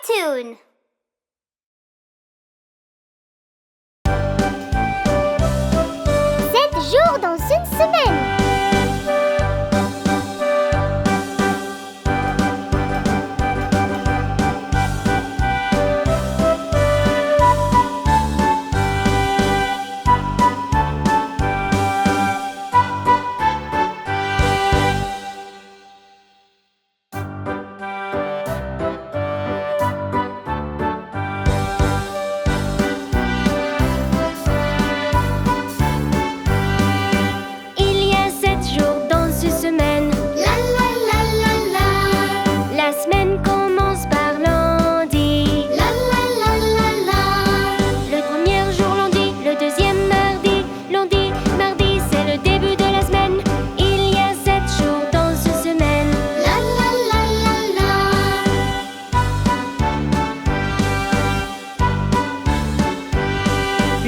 tune. 7 jours dans une semaine.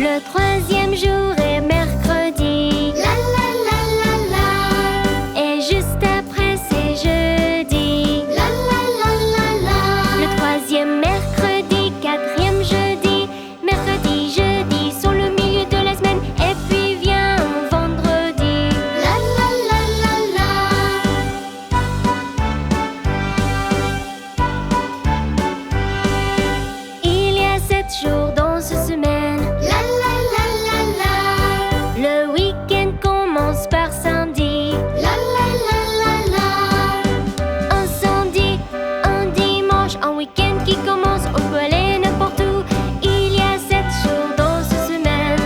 Le troisième jour est mercredi. Et juste après c'est jeudi. Le troisième mercredi, quatrième jeudi. Mercredi, jeudi sont le milieu de la semaine. Et puis vient vendredi. Il y a 7 jours dans ce semaine. Le week-end commence par samedi. Un samedi, un dimanche, un week-end qui commence. On peut aller n'importe où. Il y a 7 jours dans ce semaine.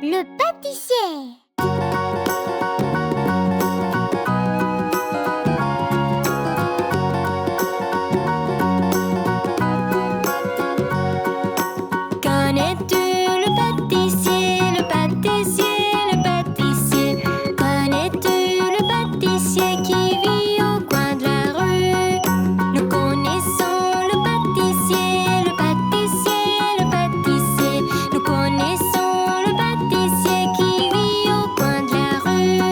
Le pâtissier. Connais-tu le pâtissier, le pâtissier, le pâtissier? Connais-tu le pâtissier qui vit au coin de la rue? Nous connaissons le pâtissier, le pâtissier, le pâtissier. Nous connaissons le pâtissier qui vit au coin de la rue.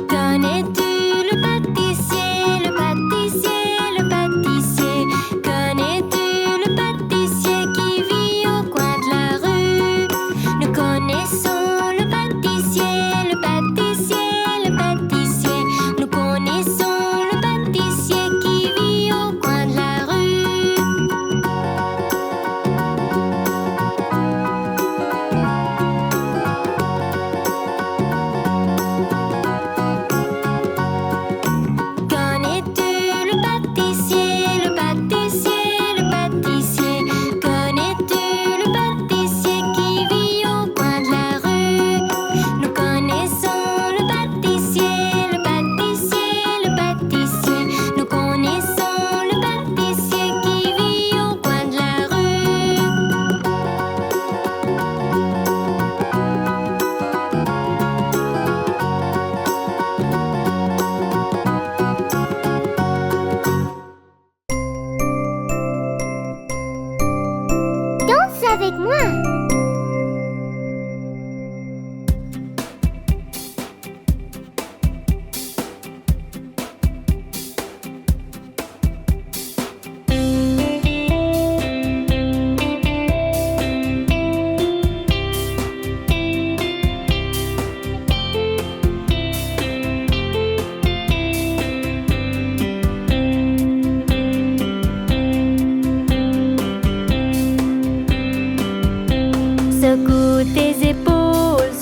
Connais-tu le pâtissier, le pâtissier, le pâtissier? Connais-tu le pâtissier qui vit au coin de la rue? Nous connaissons le pâtissier, le pâtissier, le pâtissier. Nous connaissons le pâtissier qui vit au coin de la rue. Connais-tu le pâtissier, le pâtissier, le pâtissier? Connais-tu le pâtissier qui vit au coin de la rue? Nous connaissons le pâtissier, le pâtissier, le pâtissier. Nous connaissons le pâtissier qui vit au coin de la rue. Danse avec moi.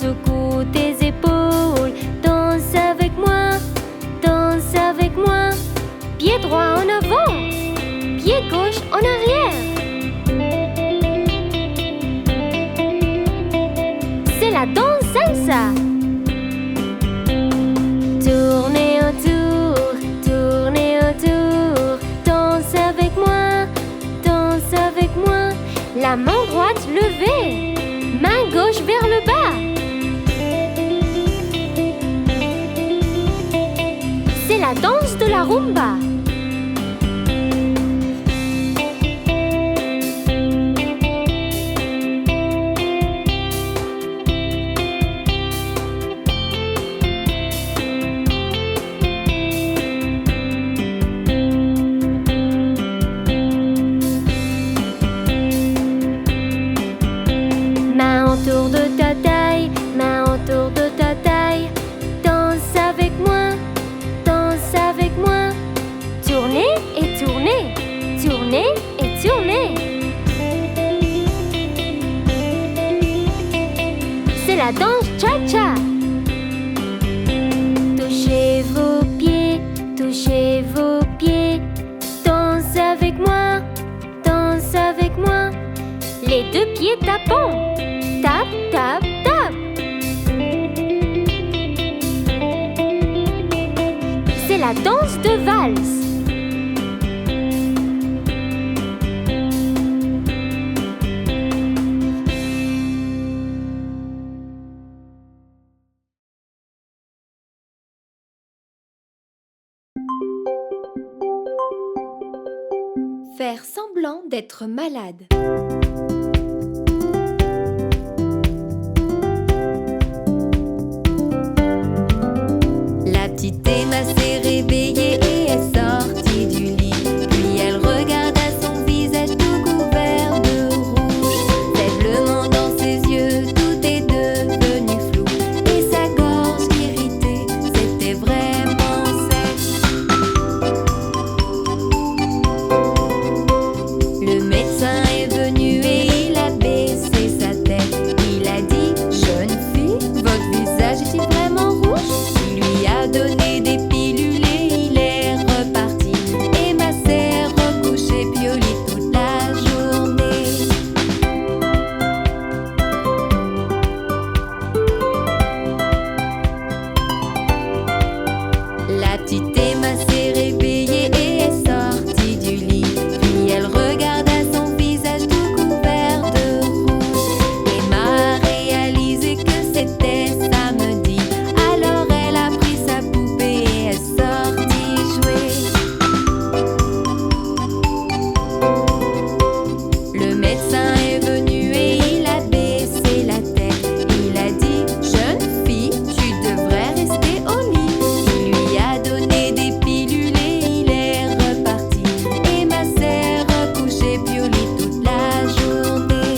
Secoue tes épaules, danse avec moi. Pied droit en avant, pied gauche en arrière. C'est la danse salsa. Tournez autour, La main droite levée, main gauche vers le bas. C'est la danse de la rumba. Main autour de ta taille, main autour de ta taille. Danse avec moi, danse avec moi. Tournez et tournez, tournez et tournez. C'est la danse cha-cha. Touchez vos pieds, touchez vos pieds. Danse avec moi, danse avec moi. Les deux pieds tapant. Tap, tap, tap. C'est la danse de valse. Faire semblant d'être malade. La petite Emma s'est réveillée et est sortie du lit. Puis elle regarda son visage tout couvert de rouge. Faiblement dans ses yeux, tout est devenu flou. Et sa gorge irritée, c'était vraiment sec. Le médecin est venu et il a baissé sa tête. Il a dit: jeune fille, votre visage est-il vraiment rouge? Il lui a donné des pilules et il est reparti. Emma s'est recouchée puis au lit toute la journée. La petite Emma s'est réveillée et est sortie du lit. Puis elle regarda son visage tout couvert de rouge. Emma a réalisé que c'était samedi. Alors elle a pris sa poupée et est sortie jouer. Le médecin est venu et il a baissé la tête. Il a dit: jeune fille, tu devrais rester au lit. Il lui a donné des pilules et il est reparti. Emma s'est recouchée puis au lit toute la journée.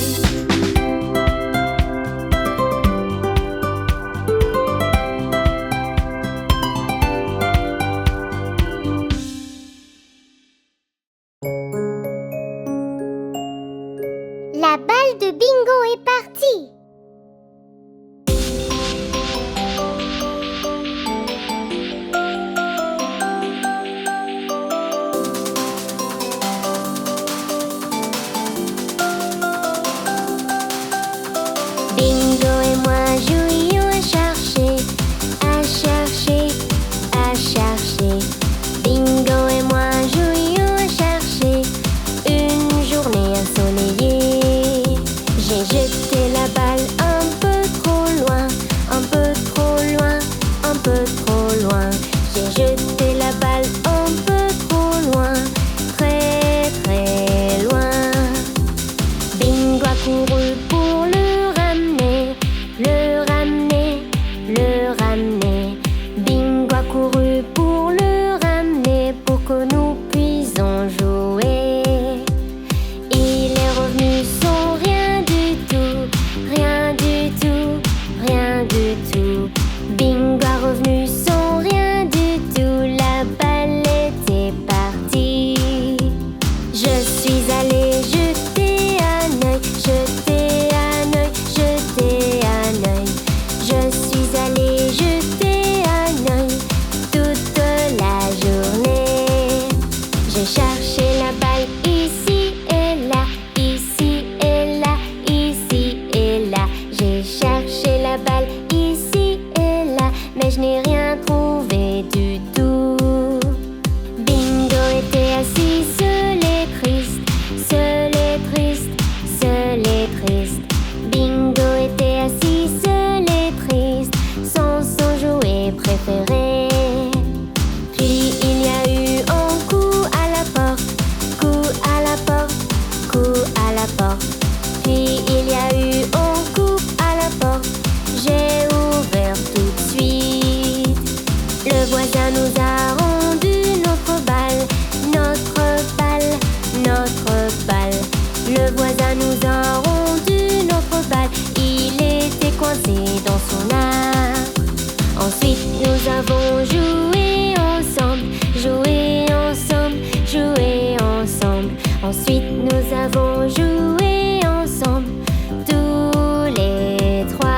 La balle de bingo est partie. Bingo et moi jouions à chercher, à chercher, à chercher. Bingo et moi jouions à chercher une journée ensoleillée. J'ai jeté la balle un peu trop loin, un peu trop loin, un peu trop loin. J'ai jeté la balle un peu trop loin, très très loin. Bingo a couru pour le ramener, le ramener, le ramener. Bingo a couru pour le ramener pour que nous puissions jouer. Il est revenu sans rien du tout, rien du tout, rien du tout. Bingo a revenu sans rien du tout, la balle était partie. Je suis allée jeter un œil, jeter un œil, jeter un œil. Je suis allée jeter un œil toute la journée. J'ai cherché la balle ici et là, ici et là, ici et là. J'ai cherché la balle ici et là, mais je n'ai rien trouvé du tout. Bingo était assis seul et triste, seul et triste, seul nous a rendu notre balle, notre balle, notre balle. Le voisin nous a rendu notre balle, il était coincé dans son arbre. Ensuite nous avons joué ensemble, joué ensemble, joué ensemble. Ensuite nous avons joué ensemble, tous les trois.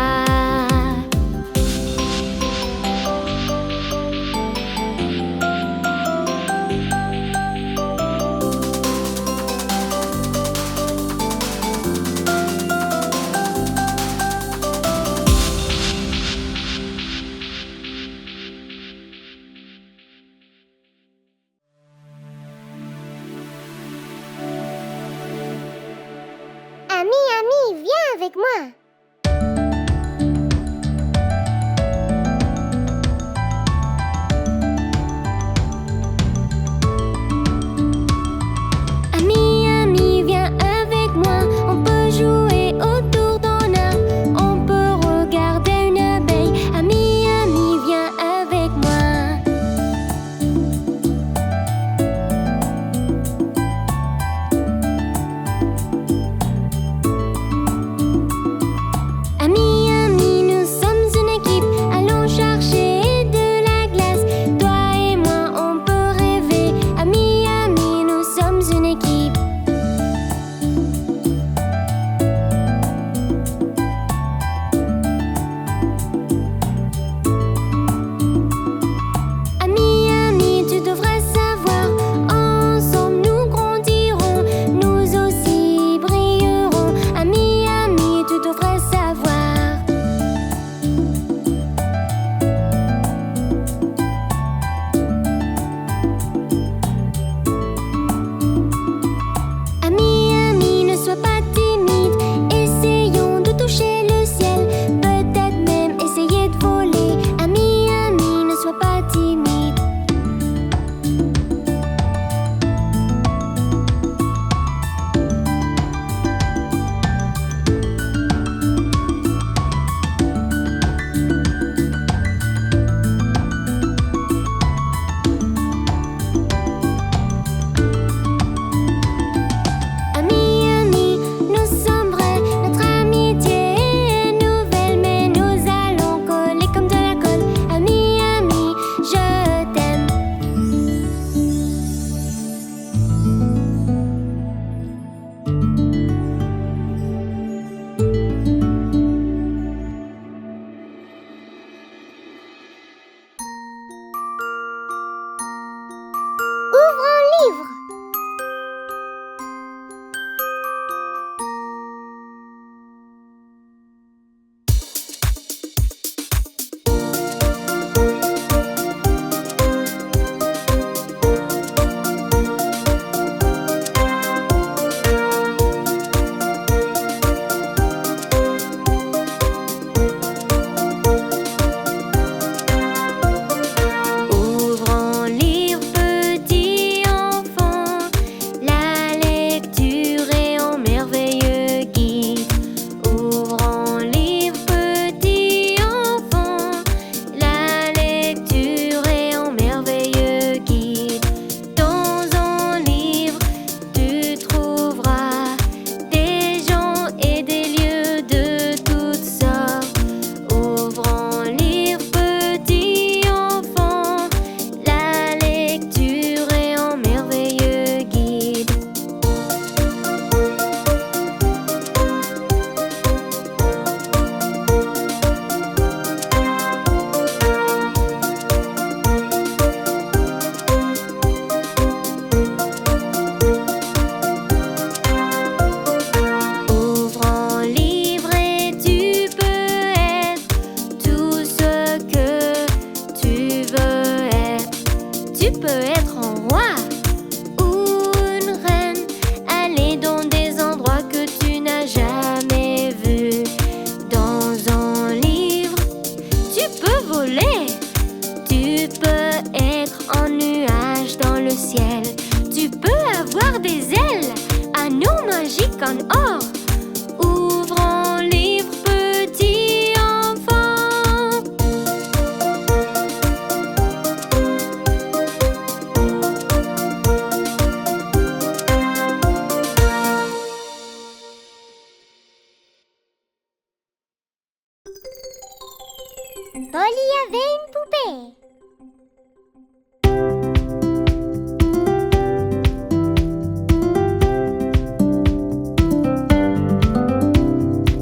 Polly avait une poupée.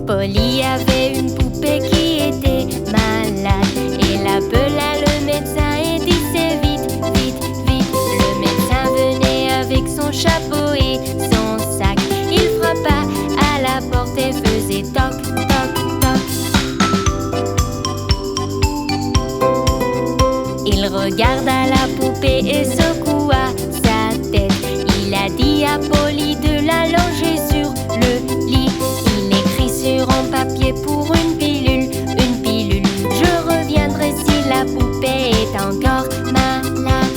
Polly avait une poupée qui était malade. Elle appela le médecin et disait vite, vite, vite. Le médecin venait avec son chapeau et son sac. Il frappa à la porte et faisait toc, toc, toc. Il regarda la poupée et secoua sa tête. Il a dit à Polly de l'allonger sur le lit. Il écrit sur un papier pour une pilule, une pilule. Je reviendrai si la poupée est encore malade.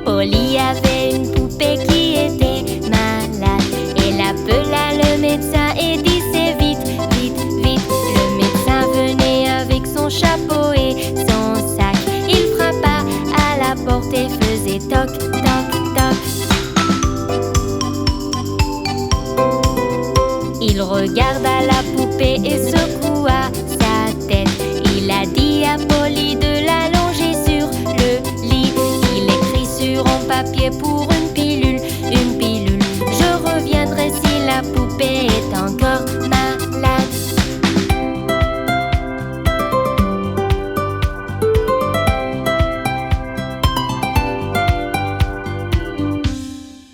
Polly avait une poupée qui était malade. Elle appela le médecin et disait vite, vite, vite. Le médecin venait avec son chapeau et son sac. Il frappa à la porte et faisait toc, toc, toc. Il regarda la poupée et secoua sa tête. Il a dit à Polly de l'allonger sur le lit. Il écrit sur un papier pour